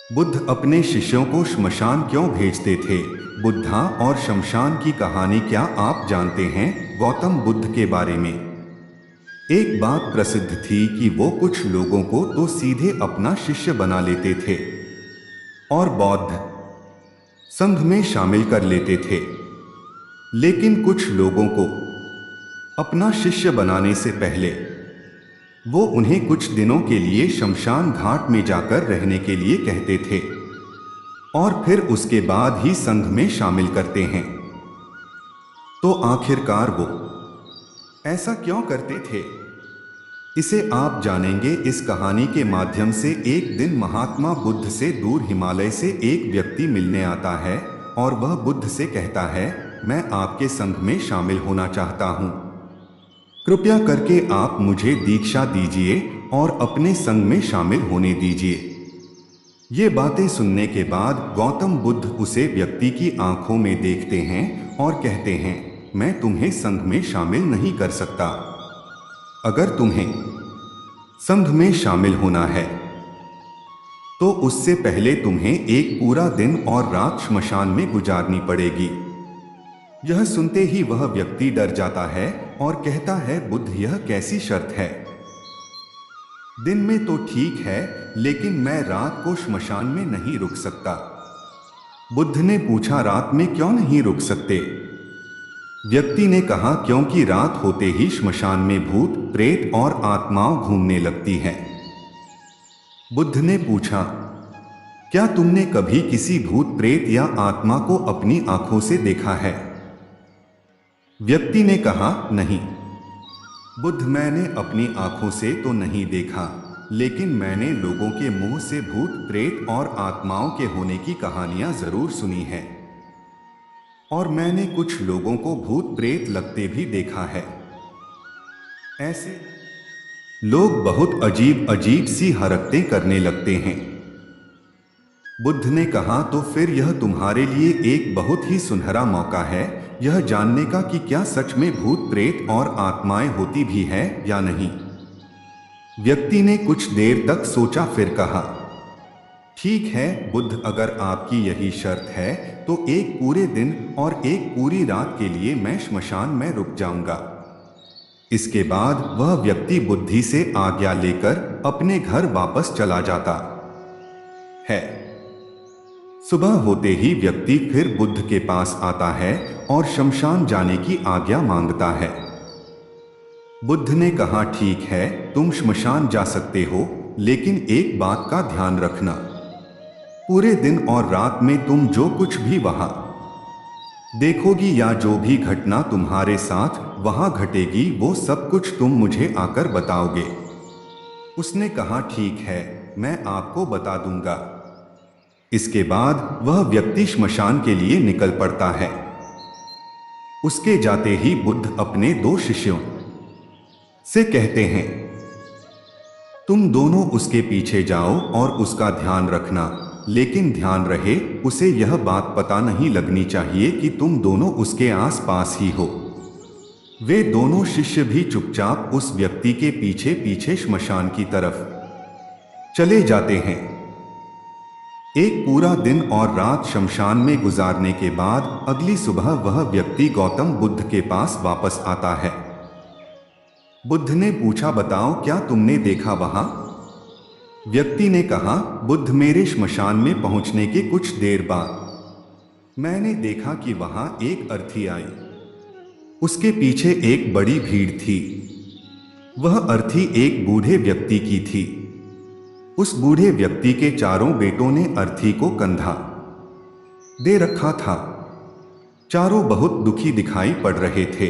बुद्ध अपने शिष्यों को श्मशान क्यों भेजते थे? बुद्धा और शमशान की कहानी क्या आप जानते हैं? गौतम बुद्ध के बारे में एक बात प्रसिद्ध थी कि वो कुछ लोगों को तो सीधे अपना शिष्य बना लेते थे और बौद्ध संघ में शामिल कर लेते थे, लेकिन कुछ लोगों को अपना शिष्य बनाने से पहले वो उन्हें कुछ दिनों के लिए शमशान घाट में जाकर रहने के लिए कहते थे और फिर उसके बाद ही संघ में शामिल करते हैं। तो आखिरकार वो ऐसा क्यों करते थे, इसे आप जानेंगे इस कहानी के माध्यम से। एक दिन महात्मा बुद्ध से दूर हिमालय से एक व्यक्ति मिलने आता है और वह बुद्ध से कहता है, मैं आपके संघ में शामिल होना चाहता हूँ, कृपया करके आप मुझे दीक्षा दीजिए और अपने संघ में शामिल होने दीजिए। ये बातें सुनने के बाद गौतम बुद्ध उसे व्यक्ति की आंखों में देखते हैं और कहते हैं, मैं तुम्हें संघ में शामिल नहीं कर सकता। अगर तुम्हें संघ में शामिल होना है तो उससे पहले तुम्हें एक पूरा दिन और रात श्मशान में गुजारनी पड़ेगी। यह सुनते ही वह व्यक्ति डर जाता है और कहता है, बुद्ध यह कैसी शर्त है? दिन में तो ठीक है, लेकिन मैं रात को श्मशान में नहीं रुक सकता। बुद्ध ने पूछा, रात में क्यों नहीं रुक सकते? व्यक्ति ने कहा, क्योंकि रात होते ही श्मशान में भूत प्रेत और आत्माओं घूमने लगती हैं। बुद्ध ने पूछा, क्या तुमने कभी किसी भूत प्रेत या आत्मा को अपनी आंखों से देखा है? व्यक्ति ने कहा, नहीं बुद्ध, मैंने अपनी आंखों से तो नहीं देखा, लेकिन मैंने लोगों के मुंह से भूत प्रेत और आत्माओं के होने की कहानियां जरूर सुनी है और मैंने कुछ लोगों को भूत प्रेत लगते भी देखा है। ऐसे लोग बहुत अजीब अजीब सी हरकतें करने लगते हैं। बुद्ध ने कहा, तो फिर यह तुम्हारे लिए एक बहुत ही सुनहरा मौका है यह जानने का कि क्या सच में भूत प्रेत और आत्माएं होती भी है या नहीं। व्यक्ति ने कुछ देर तक सोचा, फिर कहा, ठीक है बुद्ध, अगर आपकी यही शर्त है तो एक पूरे दिन और एक पूरी रात के लिए मैं श्मशान में रुक जाऊंगा। इसके बाद वह व्यक्ति बुद्धि से आज्ञा लेकर अपने घर वापस चला जाता है। सुबह होते ही व्यक्ति फिर बुद्ध के पास आता है और शमशान जाने की आज्ञा मांगता है। बुद्ध ने कहा, ठीक है तुम श्मशान जा सकते हो, लेकिन एक बात का ध्यान रखना, पूरे दिन और रात में तुम जो कुछ भी वहां देखोगी या जो भी घटना तुम्हारे साथ वहां घटेगी वो सब कुछ तुम मुझे आकर बताओगे। उसने कहा, ठीक है मैं आपको बता दूंगा। इसके बाद वह व्यक्ति श्मशान के लिए निकल पड़ता है। उसके जाते ही बुद्ध अपने दो शिष्यों से कहते हैं, तुम दोनों उसके पीछे जाओ और उसका ध्यान रखना, लेकिन ध्यान रहे उसे यह बात पता नहीं लगनी चाहिए कि तुम दोनों उसके आसपास ही हो। वे दोनों शिष्य भी चुपचाप उस व्यक्ति के पीछे पीछे श्मशान की तरफ चले जाते हैं। एक पूरा दिन और रात शमशान में गुजारने के बाद अगली सुबह वह व्यक्ति गौतम बुद्ध के पास वापस आता है। बुद्ध ने पूछा, बताओ क्या तुमने देखा वहां? व्यक्ति ने कहा, बुद्ध, मेरे श्मशान में पहुंचने के कुछ देर बाद मैंने देखा कि वहां एक अर्थी आई। उसके पीछे एक बड़ी भीड़ थी। वह अर्थी एक बूढ़े व्यक्ति की थी। उस बूढ़े व्यक्ति के चारों बेटों ने अर्थी को कंधा दे रखा था। चारों बहुत दुखी दिखाई पड़ रहे थे।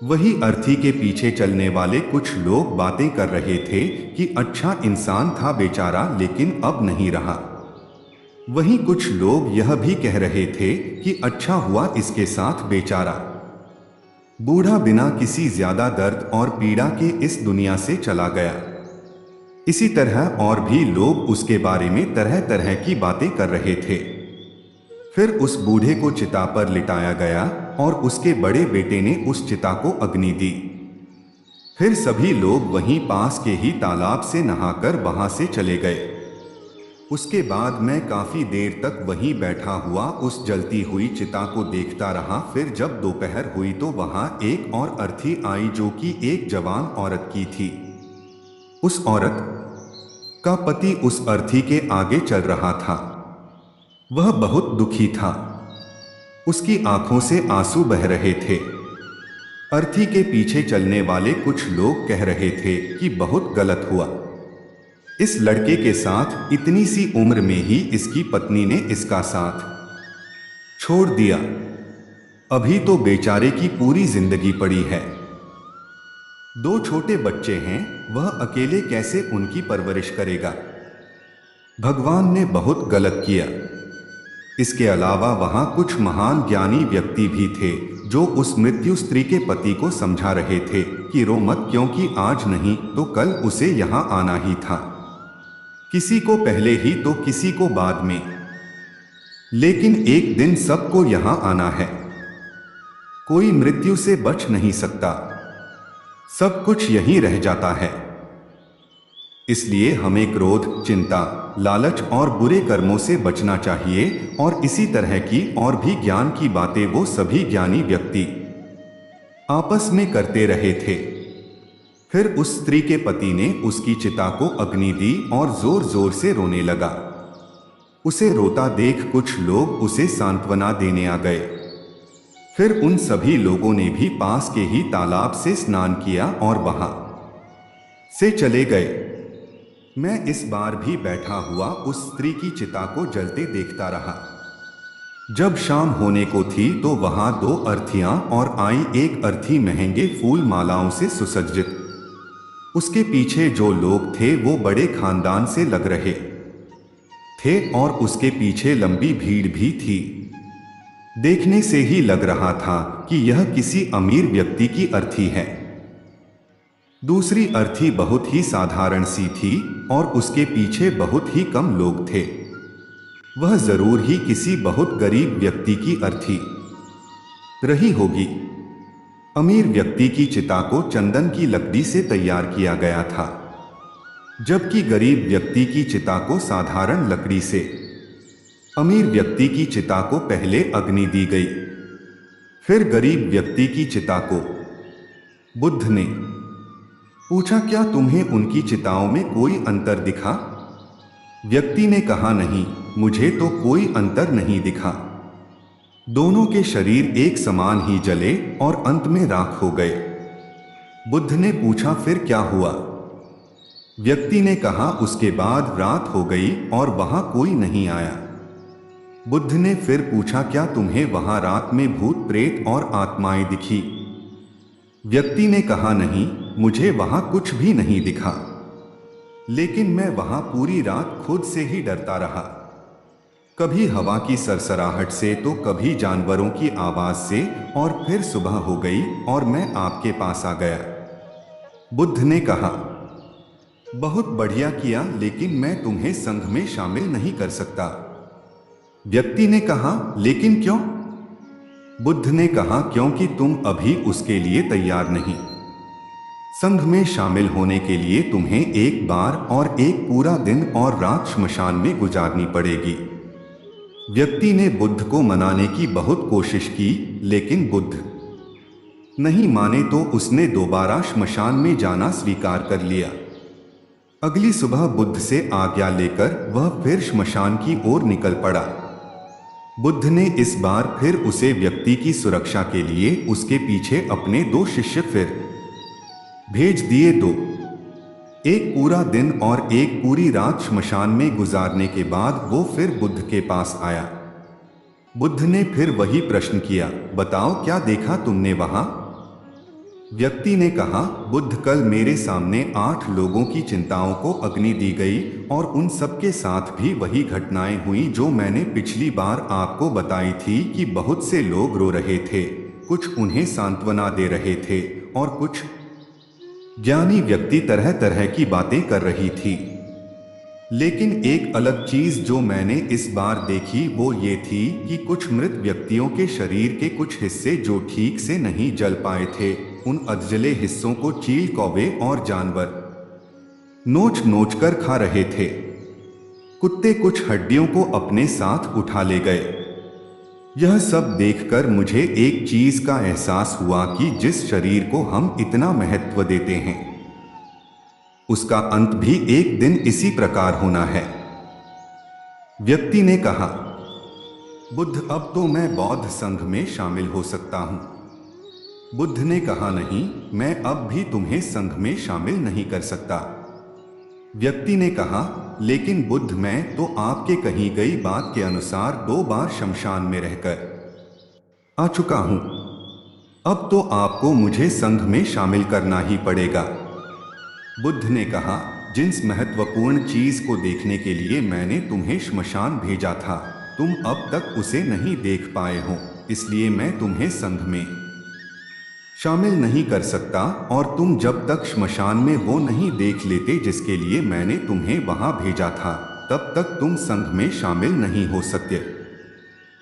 वही अर्थी के पीछे चलने वाले कुछ लोग बातें कर रहे थे कि अच्छा इंसान था बेचारा, लेकिन अब नहीं रहा। वहीं कुछ लोग यह भी कह रहे थे कि अच्छा हुआ इसके साथ बेचारा बूढ़ा बिना किसी ज्यादा दर्द और पीड़ा के इस दुनिया से चला गया। इसी तरह और भी लोग उसके बारे में तरह तरह की बातें कर रहे थे। फिर उस बूढ़े को चिता पर लिटाया गया और उसके बड़े बेटे ने उस चिता को अग्नि दी। फिर सभी लोग वहीं पास के ही तालाब से नहाकर वहां से चले गए। उसके बाद मैं काफी देर तक वहीं बैठा हुआ उस जलती हुई चिता को देखता रहा। फिर जब दोपहर हुई तो वहां एक और अर्थी आई जो कि एक जवान औरत की थी। उस औरत का पति उस अर्थी के आगे चल रहा था। वह बहुत दुखी था। उसकी आंखों से आंसू बह रहे थे। अर्थी के पीछे चलने वाले कुछ लोग कह रहे थे कि बहुत गलत हुआ, इस लड़के के साथ इतनी सी उम्र में ही इसकी पत्नी ने इसका साथ छोड़ दिया। अभी तो बेचारे की पूरी जिंदगी पड़ी है। दो छोटे बच्चे हैं, वह अकेले कैसे उनकी परवरिश करेगा। भगवान ने बहुत गलत किया। इसके अलावा वहां कुछ महान ज्ञानी व्यक्ति भी थे जो उस मृत्यु स्त्री के पति को समझा रहे थे कि रो मत, क्योंकि आज नहीं तो कल उसे यहां आना ही था। किसी को पहले ही तो किसी को बाद में, लेकिन एक दिन सबको यहां आना है। कोई मृत्यु से बच नहीं सकता, सब कुछ यहीं रह जाता है। इसलिए हमें क्रोध, चिंता, लालच और बुरे कर्मों से बचना चाहिए। और इसी तरह की और भी ज्ञान की बातें वो सभी ज्ञानी व्यक्ति आपस में करते रहे थे। फिर उस स्त्री के पति ने उसकी चिता को अग्नि दी और जोर जोर से रोने लगा। उसे रोता देख कुछ लोग उसे सांत्वना देने आ गए। फिर उन सभी लोगों ने भी पास के ही तालाब से स्नान किया और वहां से चले गए। मैं इस बार भी बैठा हुआ उस स्त्री की चिता को जलते देखता रहा। जब शाम होने को थी तो वहां दो अर्थियां और आई। एक अर्थी महंगे फूल मालाओं से सुसज्जित, उसके पीछे जो लोग थे वो बड़े खानदान से लग रहे थे और उसके पीछे लंबी भीड़ भी थी। देखने से ही लग रहा था कि यह किसी अमीर व्यक्ति की अर्थी है। दूसरी अर्थी बहुत ही साधारण सी थी और उसके पीछे बहुत ही कम लोग थे। वह जरूर ही किसी बहुत गरीब व्यक्ति की अर्थी रही होगी। अमीर व्यक्ति की चिता को चंदन की लकड़ी से तैयार किया गया था, जबकि गरीब व्यक्ति की चिता को साधारण लकड़ी से। अमीर व्यक्ति की चिता को पहले अग्नि दी गई, फिर गरीब व्यक्ति की चिता को। बुद्ध ने पूछा, क्या तुम्हें उनकी चिताओं में कोई अंतर दिखा? व्यक्ति ने कहा, नहीं, मुझे तो कोई अंतर नहीं दिखा। दोनों के शरीर एक समान ही जले और अंत में राख हो गए। बुद्ध ने पूछा, फिर क्या हुआ? व्यक्ति ने कहा, उसके बाद रात हो गई और वहां कोई नहीं आया। बुद्ध ने फिर पूछा, क्या तुम्हें वहां रात में भूत प्रेत और आत्माएं दिखी? व्यक्ति ने कहा, नहीं, मुझे वहां कुछ भी नहीं दिखा, लेकिन मैं वहां पूरी रात खुद से ही डरता रहा। कभी हवा की सरसराहट से तो कभी जानवरों की आवाज से, और फिर सुबह हो गई और मैं आपके पास आ गया। बुद्ध ने कहा, बहुत बढ़िया किया, लेकिन मैं तुम्हें संघ में शामिल नहीं कर सकता। व्यक्ति ने कहा, लेकिन क्यों? बुद्ध ने कहा, क्योंकि तुम अभी उसके लिए तैयार नहीं। संघ में शामिल होने के लिए तुम्हें एक बार और एक पूरा दिन और रात श्मशान में गुजारनी पड़ेगी। व्यक्ति ने बुद्ध को मनाने की बहुत कोशिश की, लेकिन बुद्ध नहीं माने तो उसने दोबारा श्मशान में जाना स्वीकार कर लिया। अगली सुबह बुद्ध से आज्ञा लेकर वह फिर श्मशान की ओर निकल पड़ा। बुद्ध ने इस बार फिर उसे व्यक्ति की सुरक्षा के लिए उसके पीछे अपने दो शिष्य फिर भेज दिए। एक पूरा दिन और एक पूरी रात श्मशान में गुजारने के बाद वो फिर बुद्ध के पास आया। बुद्ध ने फिर वही प्रश्न किया, बताओ क्या देखा तुमने वहां? व्यक्ति ने कहा, बुद्ध, कल मेरे सामने 8 लोगों की चिंताओं को अग्नि दी गई और उन सबके साथ भी वही घटनाएं हुई जो मैंने पिछली बार आपको बताई थी कि बहुत से लोग रो रहे थे, कुछ उन्हें सांत्वना दे रहे थे और कुछ ज्ञानी व्यक्ति तरह तरह की बातें कर रही थी। लेकिन एक अलग चीज जो मैंने इस बार देखी वो ये थी कि कुछ मृत व्यक्तियों के शरीर के कुछ हिस्से जो ठीक से नहीं जल पाए थे, उन अधजले हिस्सों को चील, कौवे और जानवर नोच नोच कर खा रहे थे। कुत्ते कुछ हड्डियों को अपने साथ उठा ले गए। यह सब देखकर मुझे एक चीज का एहसास हुआ कि जिस शरीर को हम इतना महत्व देते हैं, उसका अंत भी एक दिन इसी प्रकार होना है। व्यक्ति ने कहा, बुद्ध, अब तो मैं बौद्ध संघ में शामिल हो सकता हूं। बुद्ध ने कहा, नहीं, मैं अब भी तुम्हें संघ में शामिल नहीं कर सकता। व्यक्ति ने कहा, लेकिन बुद्ध, मैं तो आपके कही गई बात के अनुसार 2 बार शमशान में रहकर आ चुका हूं। अब तो आपको मुझे संघ में शामिल करना ही पड़ेगा। बुद्ध ने कहा, जिस महत्वपूर्ण चीज को देखने के लिए मैंने तुम्हें श्मशान भेजा था, तुम अब तक उसे नहीं देख पाए हो, इसलिए मैं तुम्हें संघ में शामिल नहीं कर सकता, और तुम जब तक श्मशान में वो नहीं देख लेते जिसके लिए मैंने तुम्हें वहां भेजा था, तब तक तुम संघ में शामिल नहीं हो सकते।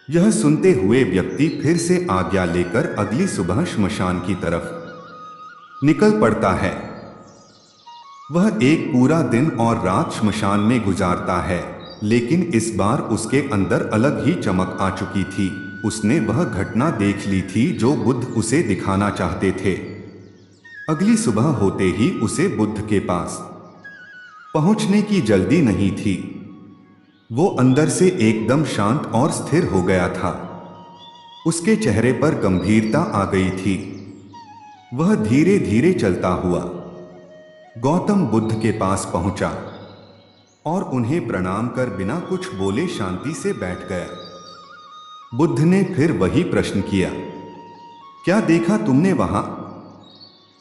यह सुनते हुए व्यक्ति फिर से आज्ञा लेकर अगली सुबह श्मशान की तरफ निकल पड़ता है। वह एक पूरा दिन और रात श्मशान में गुजारता है, लेकिन इस बार उसके अंदर अलग ही चमक आ चुकी थी। उसने वह घटना देख ली थी जो बुद्ध उसे दिखाना चाहते थे। अगली सुबह होते ही उसे बुद्ध के पास पहुंचने की जल्दी नहीं थी। वो अंदर से एकदम शांत और स्थिर हो गया था। उसके चेहरे पर गंभीरता आ गई थी। वह धीरे धीरे चलता हुआ गौतम बुद्ध के पास पहुंचा और उन्हें प्रणाम कर बिना कुछ बोले शांति से बैठ गया। बुद्ध ने फिर वही प्रश्न किया, क्या देखा तुमने वहां?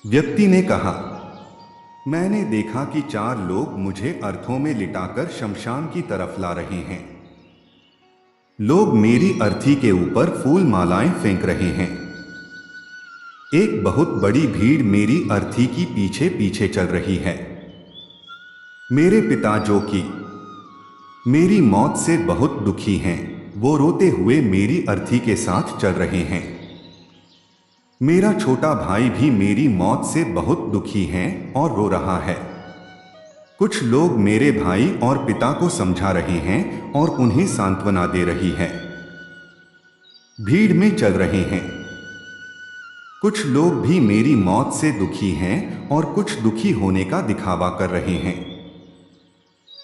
व्यक्ति ने कहा, मैंने देखा कि 4 लोग मुझे अर्थों में लिटाकर शमशान की तरफ ला रहे हैं। लोग मेरी अर्थी के ऊपर फूल मालाएं फेंक रहे हैं। एक बहुत बड़ी भीड़ मेरी अर्थी की पीछे पीछे चल रही है। मेरे पिता, जो कि मेरी मौत से बहुत दुखी हैं, वो रोते हुए मेरी अर्थी के साथ चल रहे हैं। मेरा छोटा भाई भी मेरी मौत से बहुत दुखी है और रो रहा है। कुछ लोग मेरे भाई और पिता को समझा रहे हैं और उन्हें सांत्वना दे रही है। भीड़ में चल रहे हैं। कुछ लोग भी मेरी मौत से दुखी हैं और कुछ दुखी होने का दिखावा कर रहे हैं।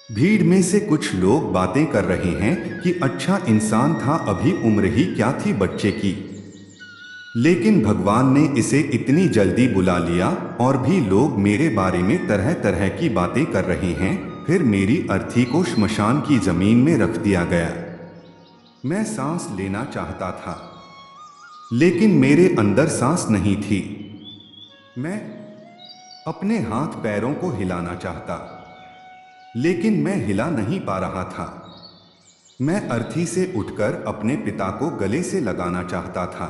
भीड़ में से कुछ लोग बातें कर रहे हैं कि अच्छा इंसान था, अभी उम्र ही क्या थी बच्चे की, लेकिन भगवान ने इसे इतनी जल्दी बुला लिया। और भी लोग मेरे बारे में तरह तरह की बातें कर रहे हैं। फिर मेरी अर्थी को श्मशान की जमीन में रख दिया गया। मैं सांस लेना चाहता था, लेकिन मेरे अंदर सांस नहीं थी। मैं अपने हाथ पैरों को हिलाना चाहता, लेकिन मैं हिला नहीं पा रहा था। मैं अर्थी से उठकर अपने पिता को गले से लगाना चाहता था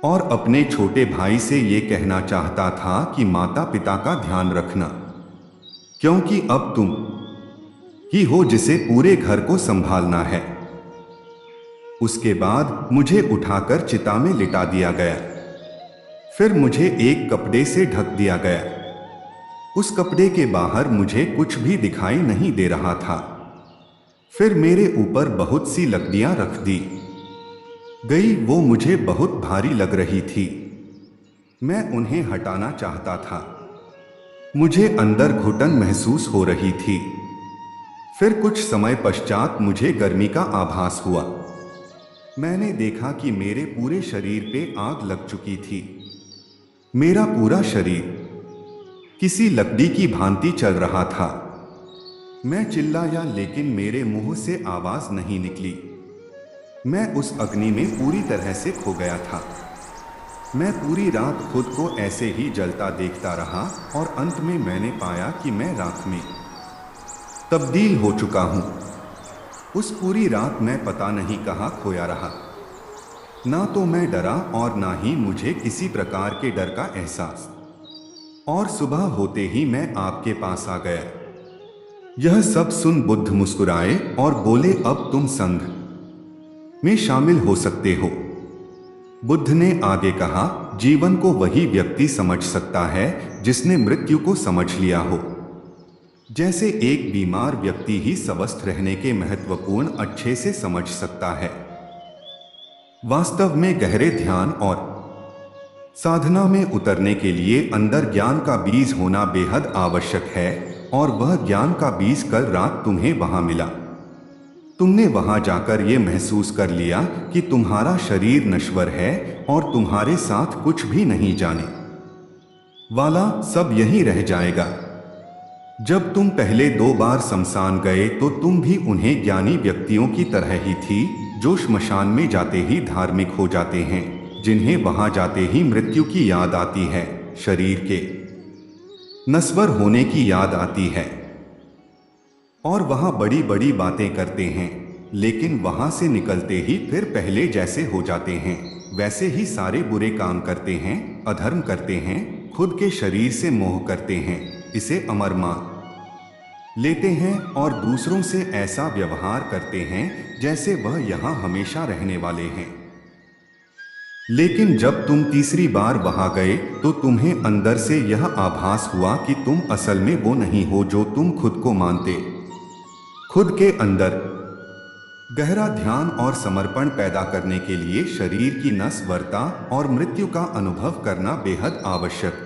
और अपने छोटे भाई से ये कहना चाहता था कि माता पिता का ध्यान रखना, क्योंकि अब तुम ही हो जिसे पूरे घर को संभालना है। उसके बाद मुझे उठाकर चिता में लिटा दिया गया। फिर मुझे एक कपड़े से ढक दिया गया। उस कपड़े के बाहर मुझे कुछ भी दिखाई नहीं दे रहा था। फिर मेरे ऊपर बहुत सी लकड़ियां रख दी गई। वो मुझे बहुत भारी लग रही थी। मैं उन्हें हटाना चाहता था। मुझे अंदर घुटन महसूस हो रही थी। फिर कुछ समय पश्चात मुझे गर्मी का आभास हुआ। मैंने देखा कि मेरे पूरे शरीर पे आग लग चुकी थी। मेरा पूरा शरीर किसी लकड़ी की भांति चल रहा था। मैं चिल्लाया, लेकिन मेरे मुंह से आवाज नहीं निकली। मैं उस अग्नि में पूरी तरह से खो गया था। मैं पूरी रात खुद को ऐसे ही जलता देखता रहा और अंत में मैंने पाया कि मैं राख में तब्दील हो चुका हूं। उस पूरी रात मैं पता नहीं कहां खोया रहा। ना तो मैं डरा और ना ही मुझे किसी प्रकार के डर का एहसास। और सुबह होते ही मैं आपके पास आ गया। यह सब सुन बुद्ध मुस्कुराए और बोले, अब तुम संघ में शामिल हो सकते हो। बुद्ध ने आगे कहा, जीवन को वही व्यक्ति समझ सकता है जिसने मृत्यु को समझ लिया हो। जैसे एक बीमार व्यक्ति ही स्वस्थ रहने के महत्वपूर्ण अच्छे से समझ सकता है। वास्तव में गहरे ध्यान और साधना में उतरने के लिए अंदर ज्ञान का बीज होना बेहद आवश्यक है, और वह ज्ञान का बीज कल रात तुम्हें वहां मिला। तुमने वहां जाकर ये महसूस कर लिया कि तुम्हारा शरीर नश्वर है और तुम्हारे साथ कुछ भी नहीं जाने वाला, सब यहीं रह जाएगा। जब तुम पहले 2 बार शमशान गए तो तुम भी उन्हें ज्ञानी व्यक्तियों की तरह ही थी, जो श्मशान में जाते ही धार्मिक हो जाते हैं, जिन्हें वहां जाते ही मृत्यु की याद आती है, शरीर के नश्वर होने की याद आती है, और वहां बड़ी बड़ी बातें करते हैं, लेकिन वहां से निकलते ही फिर पहले जैसे हो जाते हैं, वैसे ही सारे बुरे काम करते हैं, अधर्म करते हैं, खुद के शरीर से मोह करते हैं, इसे अमर मान लेते हैं और दूसरों से ऐसा व्यवहार करते हैं जैसे वह यहाँ हमेशा रहने वाले हैं। लेकिन जब तुम तीसरी बार वहां गए तो तुम्हें अंदर से यह आभास हुआ कि तुम असल में वो नहीं हो जो तुम खुद को मानते। खुद के अंदर गहरा ध्यान और समर्पण पैदा करने के लिए शरीर की नश्वरता और मृत्यु का अनुभव करना बेहद आवश्यक।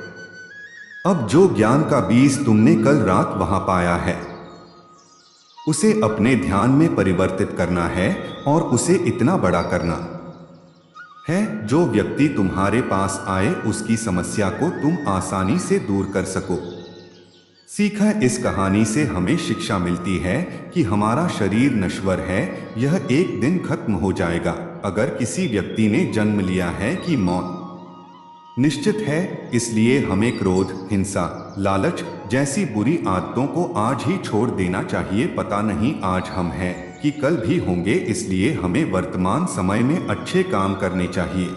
अब जो ज्ञान का बीज तुमने कल रात वहां पाया है, उसे अपने ध्यान में परिवर्तित करना है और उसे इतना बड़ा करना है जो व्यक्ति तुम्हारे पास आए उसकी समस्या को तुम आसानी से दूर कर सको। सीखा इस कहानी से हमें शिक्षा मिलती है कि हमारा शरीर नश्वर है, यह एक दिन खत्म हो जाएगा। अगर किसी व्यक्ति ने जन्म लिया है कि मौत निश्चित है, इसलिए हमें क्रोध, हिंसा, लालच जैसी बुरी आदतों को आज ही छोड़ देना चाहिए। पता नहीं आज हम हैं कि कल भी होंगे, इसलिए हमें वर्तमान समय में अच्छे काम करने चाहिए।